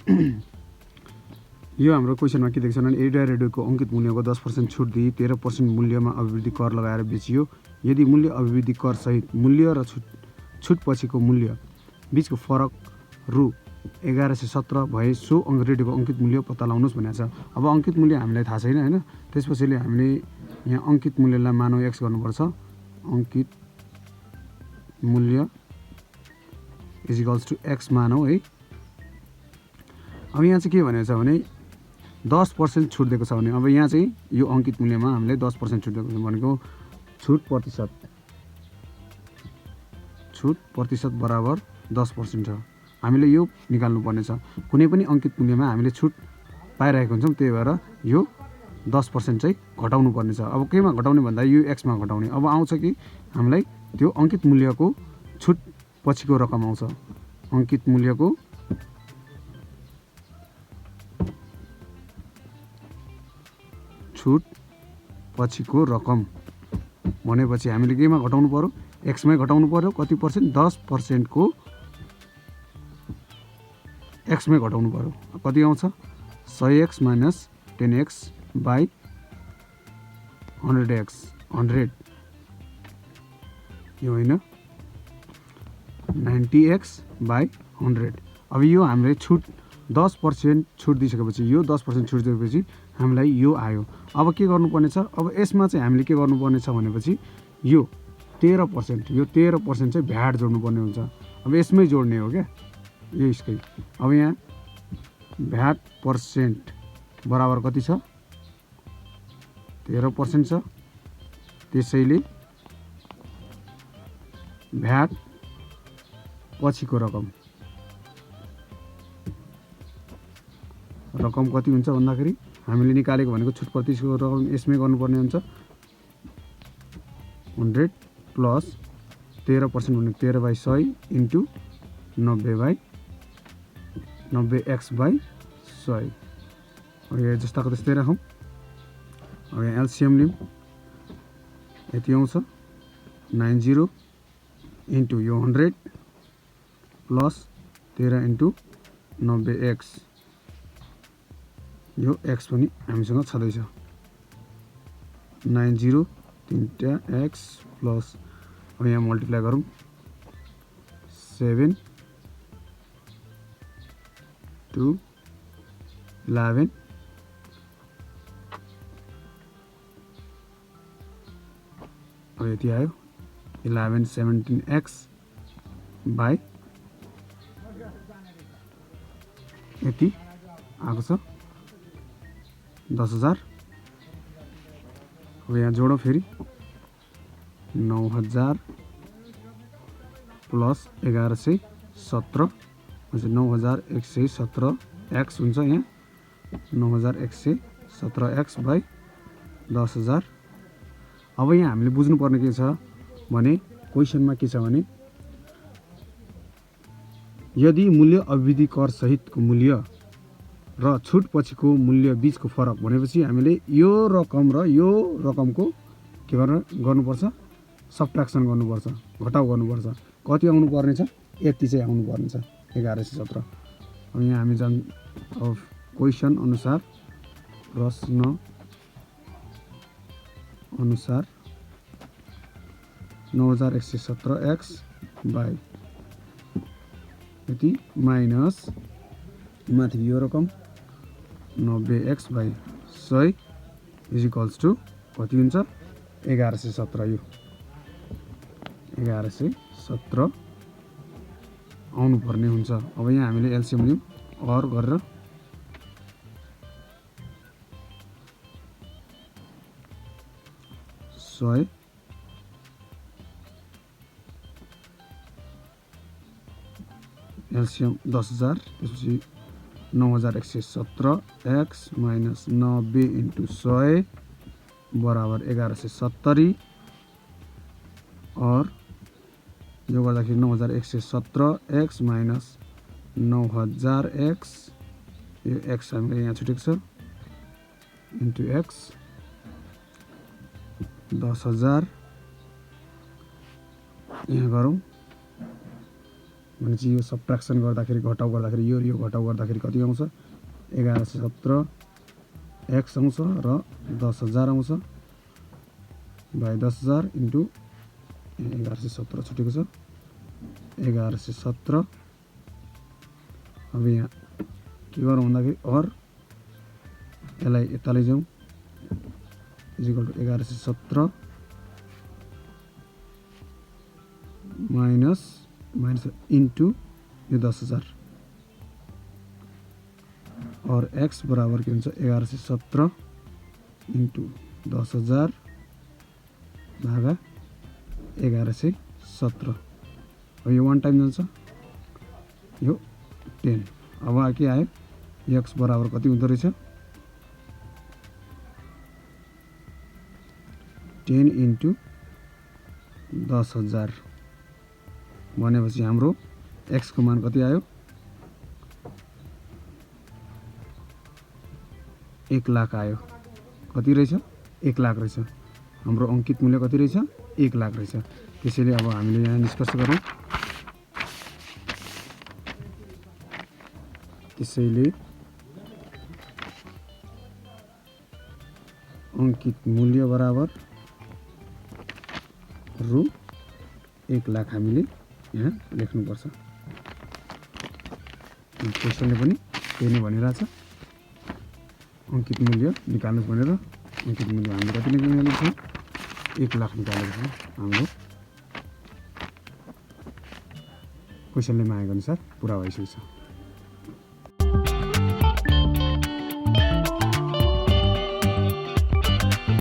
यो हाम्रो क्वेशनमा के दिएको छ भने एडियारेडोको अंकित मूल्यको 10% छुट दिई 13% मूल्यमा अभिवृद्धि कर लगाएर बेचियो। यदि मूल्य अभिवृद्धि कर सहित मूल्य र छुट पछिको मूल्य बीचको फरक रु 1117 भए सो रेडियोको अंकित मूल्य पत्ता लगाउनुस् भनेको छ। अब अंकित मूल्य हामीलाई थाहा छैन हैन, त्यसपछिले हामीले यहाँ अंकित मूल्यलाई मानव x गर्नुपर्छ। अंकित मूल्य इज इक्वल्स टु x मानौ है। अब यहाँ चाहिँ के भनेको छ भने 10% छुट दिएको छ भने अब यहाँ चाहिँ यो अंकित मूल्यमा हामीले 10% छुट दिएको छ भनेको छुट प्रतिशत बराबर 10% छ। हामीले यो निकाल्नु पर्ने छ। कुनै पनि अंकित मूल्यमा हामीले छुट पाइरहेको हुन्छौं, त्यही भएर यो 10% चाहिँ घटाउनु पर्ने छ। अब केमा घटाउने भन्दा यो x मा घटाउने। अब आउँछ कि हामीलाई त्यो अंकित मूल्यको छुट पछिको रकम आउँछ। अंकित मूल्यको छुट पछिको रकम भनेपछि हामीले केमा घटाउनु पर्यो? x मै घटाउनु पर्यो। कति पर्सेन्ट? 10% को x मै घटाउनु पर्यो। कति आउँछ? 100x minus 10x by 100x 100 यो होइन 90x बाई 100। अब यो हामीले छुट 10% छुट दिइसकेपछि यो 10% छुट दिएपछि हामीलाई यो आयो। अब के गर्नुपर्ने छ? अब यसमा चाहिँ हामीले के गर्नुपर्ने छ भनेपछि यो 13% यो 13% चाहिँ भ्याट जोड्नुपर्ने हुन्छ। अब यसमै जोड्ने हो क्या यो यसकै। अब यहाँ भ्याट पर्सेन्ट बराबर कति छ? 13% छ। त्यसैले भ्याट पछिको रकम कति हुन्छ भन्दाखेरि हामीले निकालेको भनेको छुट प्रतिशतको रकम यसमै गर्नुपर्ने हुन्छ। 100 प्लस 13% भनेको 13/100 इन्टु 90x बाई 100। अब यहाँ जस्ताको त्यस्तै राखौँ। अब यहाँ एलसीएम लिउँ। यति आउँछ 90 इन्टु यो 100 प्लस 13 इन्टु 90x। यो x पनि हामीसँग छँदैछ। 90 तीनटा x प्लस अब यहाँ मल्टिप्लाई गरौँ 7 2 11 अब यति आयो 11 17x बाई यति आएको छ 10,000। अब यहाँ जोडौँ फेरि 9,000 प्लस 1117 9117 x हुन्छ। यहाँ 9117 x बाई 10,000। अब यहाँ हामीले बुझ्नुपर्ने के छ भने क्वेशनमा के छ भने यदि मूल्य अभिवृद्धि कर सहितको मूल्य र छुट पछिको मूल्य बीचको फरक भनेपछि हामीले यो रकम र यो रकमको के गर्नुपर्छ? सबट्र्याक्सन गर्नुपर्छ, घटाउ गर्नुपर्छ। कति आउनु पर्ने छ? यति चाहिँ आउनु पर्ने छ 1117। अब यहाँ हामी जान अब क्वेशन अनुसार प्रश्न अनुसार 9117x बाई यति माइनस माथि यो रकम 90x by 100 is equals to कति हुन्छ? 1117। यो 1117 आउनु पर्ने हुन्छ। अब यहाँ हामीले एलसीएम लियौँ और गरेर 100 एलसीएम 10,000 त्यसपछि 9117 x माइनस 90 इन्टु 100 बराबर 1170 और यो गर्दाखेरि 9117 x माइनस 9000x यो x हामीले यहाँ छुटेको छ इन्टु x 10,000 यहाँ गरौँ भनेपछि यो सबट्र्याक्सन गर्दाखेरि घटाउ गर्दाखेरि यो घटाउ गर्दाखेरि कति आउँछ 1117 x आउँछ र 10,000 आउँछ बाई 10,000 इन्टु 1117 छुटेको छ 1117। अब यहाँ के गरौँ भन्दाखेरि और यसलाई यता लैजाउँ इक्वल टु 1117 माइनस इन्टु यो 10,000 और x बराबर के हुन्छ 1117 इन्टु 10,000 भागा 1117। अब यो 1 टाइम जान्छ यो 10। अब के आयो x बराबर कति हुँदो रहेछ 10 इन्टु 10,000 भनेपछि हाम्रो x को मान कति आयो 1 लाख आयो। कति रहेछ 1 लाख रहेछ। हाम्रो अंकित मूल्य कति रहेछ 1 लाख रहेछ। त्यसैले अब हामीले यहाँ निष्कर्ष गरौँ। त्यसैले अंकित मूल्य बराबर रु 1 लाख हामीले यहाँ लेख्नुपर्छ। क्वेशनले पनि त्यही नै भनिरहेछ अंकित मूल्य निकाल्नुस् भनेर। अंकित मूल्य हामीले कति निकालेको छौँ 1 लाख निकालेको छौँ। हाम्रो क्वेशनले मागेको अनुसार पुरा भइसकेको छ।